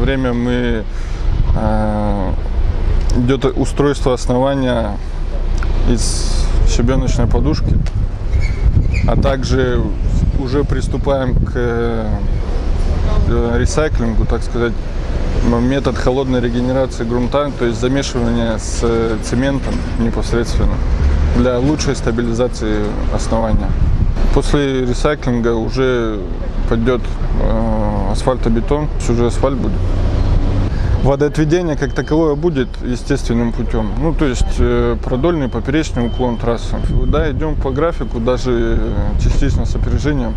время идет устройство основания из щебеночной подушки, а также уже приступаем к ресайклингу, так сказать, метод холодной регенерации грунта, то есть замешивание с цементом непосредственно для лучшей стабилизации основания. После ресайклинга уже пойдет асфальтобетон, уже асфальт будет. Водоотведение как таковое будет естественным путем. Ну, то есть продольный, поперечный уклон трассы. Да, идем по графику, даже частично с опережением.